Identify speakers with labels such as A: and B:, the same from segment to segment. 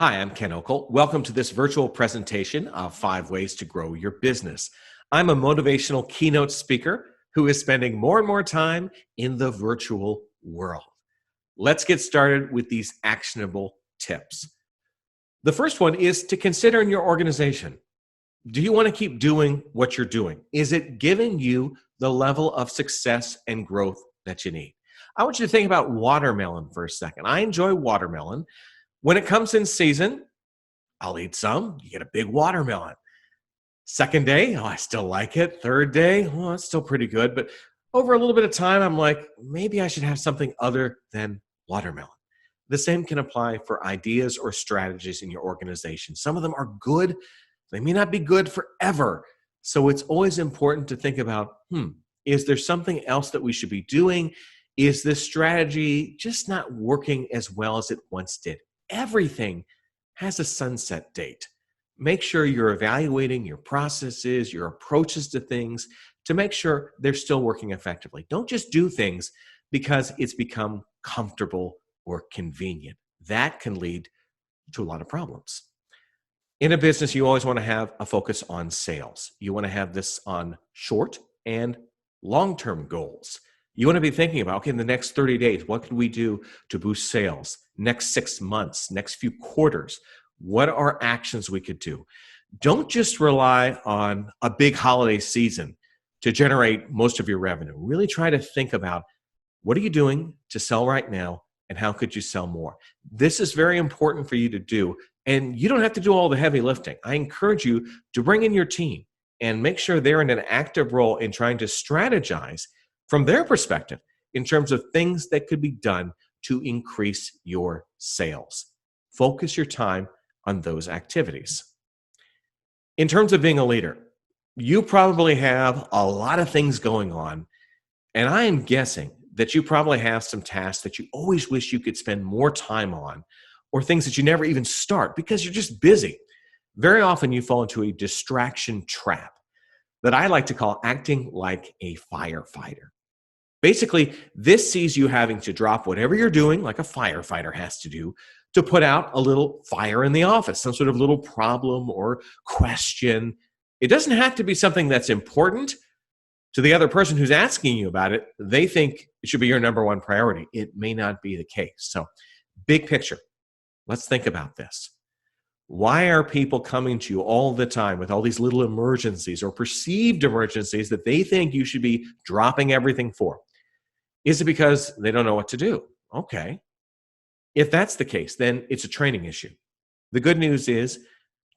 A: Hi, I'm Ken Okel. Welcome to this virtual presentation of 5 ways to grow your business. I'm a motivational keynote speaker who is spending more and more time in the virtual world. Let's get started with these actionable tips. The first one is to consider in your organization. Do you want to keep doing what you're doing? Is it giving you the level of success and growth that you need? I want you to think about watermelon for a second. I enjoy watermelon. When it comes in season, I'll eat some. You get a big watermelon. Second day, oh, I still like it. Third day, well, it's still pretty good. But over a little bit of time, I'm like, maybe I should have something other than watermelon. The same can apply for ideas or strategies in your organization. Some of them are good. They may not be good forever. So it's always important to think about, is there something else that we should be doing? Is this strategy just not working as well as it once did? Everything has a sunset date. Make sure you're evaluating your processes, your approaches to things to make sure they're still working effectively. Don't just do things because it's become comfortable or convenient. That can lead to a lot of problems. In a business, you always want to have a focus on sales. You want to have this on short and long-term goals. You want to be thinking about, okay, in the next 30 days, what can we do to boost sales? Next 6 months, next few quarters, what are actions we could do? Don't just rely on a big holiday season to generate most of your revenue. Really try to think about what are you doing to sell right now and how could you sell more? This is very important for you to do, and you don't have to do all the heavy lifting. I encourage you to bring in your team and make sure they're in an active role in trying to strategize from their perspective in terms of things that could be done to increase your sales. Focus your time on those activities. In terms of being a leader, you probably have a lot of things going on, and I am guessing that you probably have some tasks that you always wish you could spend more time on, or things that you never even start because you're just busy. Very often you fall into a distraction trap that I like to call acting like a firefighter. Basically, this sees you having to drop whatever you're doing, like a firefighter has to do, to put out a little fire in the office, some sort of little problem or question. It doesn't have to be something that's important to the other person who's asking you about it. They think it should be your number one priority. It may not be the case. So, big picture, let's think about this. Why are people coming to you all the time with all these little emergencies or perceived emergencies that they think you should be dropping everything for? Is it because they don't know what to do? Okay. If that's the case, then it's a training issue. The good news is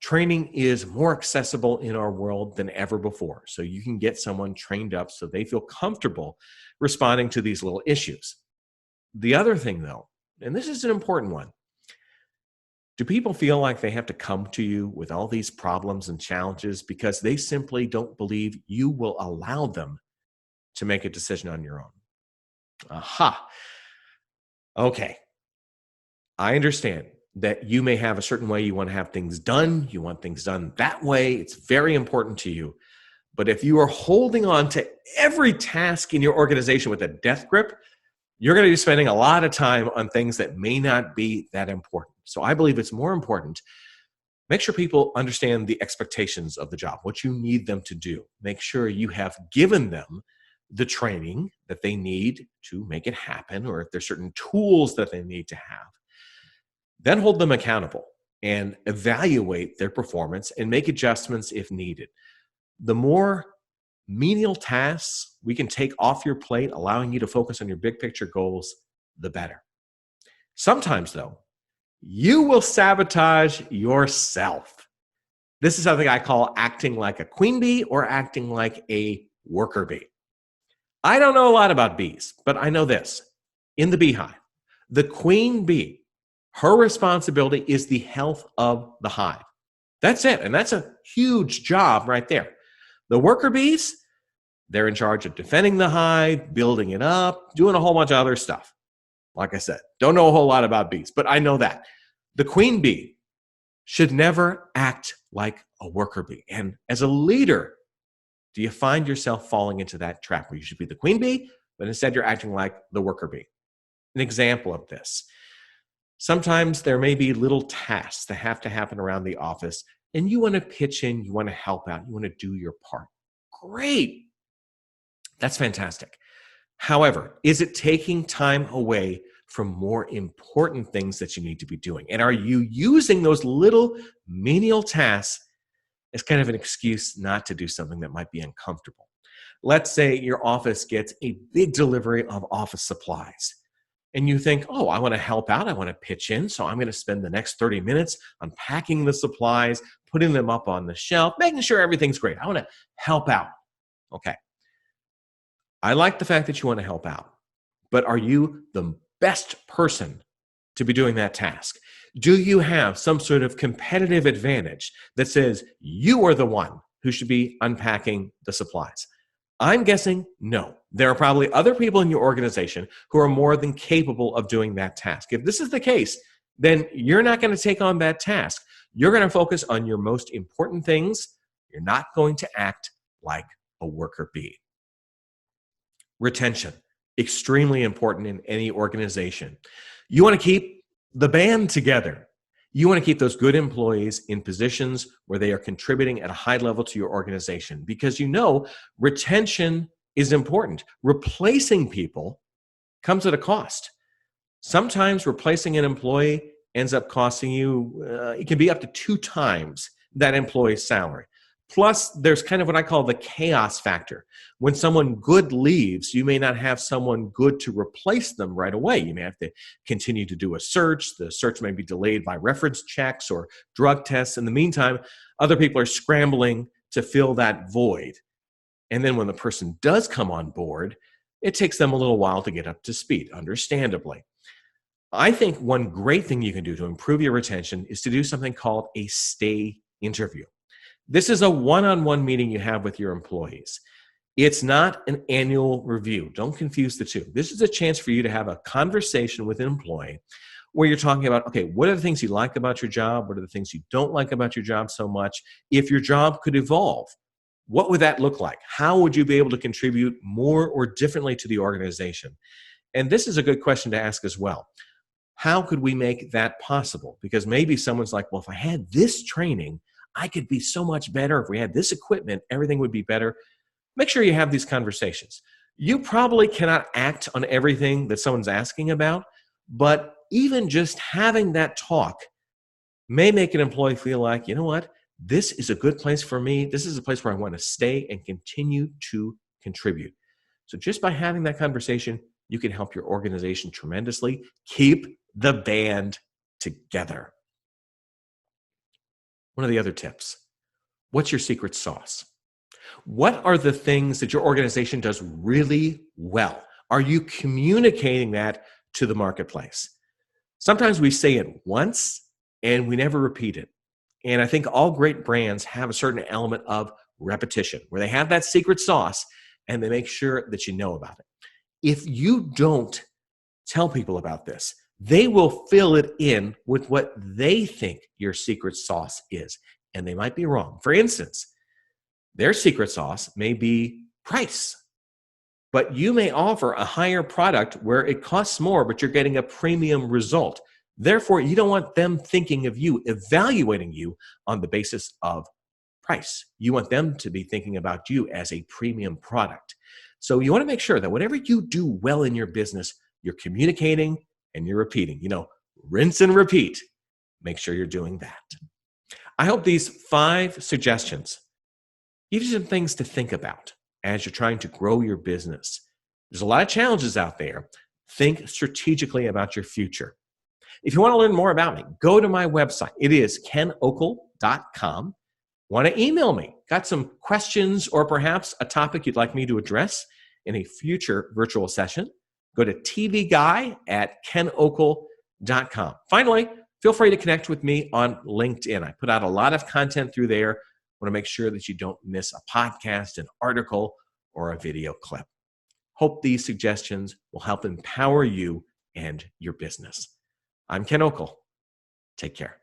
A: training is more accessible in our world than ever before. So you can get someone trained up so they feel comfortable responding to these little issues. The other thing, though, and this is an important one, do people feel like they have to come to you with all these problems and challenges because they simply don't believe you will allow them to make a decision on your own? Aha. Okay. I understand that you may have a certain way you want to have things done. You want things done that way. It's very important to you. But if you are holding on to every task in your organization with a death grip, you're going to be spending a lot of time on things that may not be that important. So I believe it's more important. Make sure people understand the expectations of the job, what you need them to do. Make sure you have given them the training that they need to make it happen, or if there's certain tools that they need to have. Then hold them accountable and evaluate their performance and make adjustments if needed. The more menial tasks we can take off your plate, allowing you to focus on your big picture goals, the better. Sometimes, though, you will sabotage yourself. This is something I call acting like a queen bee or acting like a worker bee. I don't know a lot about bees, but I know this. In the beehive, the queen bee, her responsibility is the health of the hive. That's it. And that's a huge job right there. The worker bees, they're in charge of defending the hive, building it up, doing a whole bunch of other stuff. Like I said, don't know a whole lot about bees, but I know that. The queen bee should never act like a worker bee. And as a leader, do you find yourself falling into that trap where you should be the queen bee, but instead you're acting like the worker bee? An example of this. Sometimes there may be little tasks that have to happen around the office, and you want to pitch in, you want to help out, you want to do your part. Great. That's fantastic. However, is it taking time away from more important things that you need to be doing? And are you using those little menial tasks as kind of an excuse not to do something that might be uncomfortable? Let's say your office gets a big delivery of office supplies. And you think, oh, I want to help out. I want to pitch in. So I'm going to spend the next 30 minutes unpacking the supplies, putting them up on the shelf, making sure everything's great. I want to help out. Okay. I like the fact that you want to help out, but are you the best person to be doing that task? Do you have some sort of competitive advantage that says you are the one who should be unpacking the supplies? I'm guessing no. There are probably other people in your organization who are more than capable of doing that task. If this is the case, then you're not going to take on that task. You're going to focus on your most important things. You're not going to act like a worker bee. Retention, extremely important in any organization. You want to keep the band together. You want to keep those good employees in positions where they are contributing at a high level to your organization, because you know retention is important. Replacing people comes at a cost. Sometimes replacing an employee ends up costing you, it can be up to 2 times that employee's salary. Plus, there's kind of what I call the chaos factor. When someone good leaves, you may not have someone good to replace them right away. You may have to continue to do a search. The search may be delayed by reference checks or drug tests. In the meantime, other people are scrambling to fill that void. And then when the person does come on board, it takes them a little while to get up to speed, understandably. I think one great thing you can do to improve your retention is to do something called a stay interview. This is a one-on-one meeting you have with your employees. It's not an annual review. Don't confuse the two. This is a chance for you to have a conversation with an employee where you're talking about, okay, what are the things you like about your job? What are the things you don't like about your job so much? If your job could evolve, what would that look like? How would you be able to contribute more or differently to the organization? And this is a good question to ask as well. How could we make that possible? Because maybe someone's like, well, if I had this training, I could be so much better. If we had this equipment, everything would be better. Make sure you have these conversations. You probably cannot act on everything that someone's asking about, but even just having that talk may make an employee feel like, you know what, this is a good place for me. This is a place where I want to stay and continue to contribute. So just by having that conversation, you can help your organization tremendously. Keep the band together. One of the other tips, what's your secret sauce? What are the things that your organization does really well? Are you communicating that to the marketplace? Sometimes we say it once and we never repeat it. And I think all great brands have a certain element of repetition where they have that secret sauce and they make sure that you know about it. If you don't tell people about this, they will fill it in with what they think your secret sauce is, and they might be wrong. For instance, their secret sauce may be price, but you may offer a higher product where it costs more, but you're getting a premium result. Therefore, you don't want them thinking of you, evaluating you on the basis of price. You want them to be thinking about you as a premium product. So you want to make sure that whatever you do well in your business, you're communicating and you're repeating. Rinse and repeat. Make sure you're doing that. I hope these 5 suggestions give you some things to think about as you're trying to grow your business. There's a lot of challenges out there. Think strategically about your future. If you want to learn more about me, go to my website. It is kenokel.com. Want to email me? Got some questions or perhaps a topic you'd like me to address in a future virtual session? Go to tvguy@kenokel.com. Finally, feel free to connect with me on LinkedIn. I put out a lot of content through there. I want to make sure that you don't miss a podcast, an article, or a video clip. Hope these suggestions will help empower you and your business. I'm Ken Okel. Take care.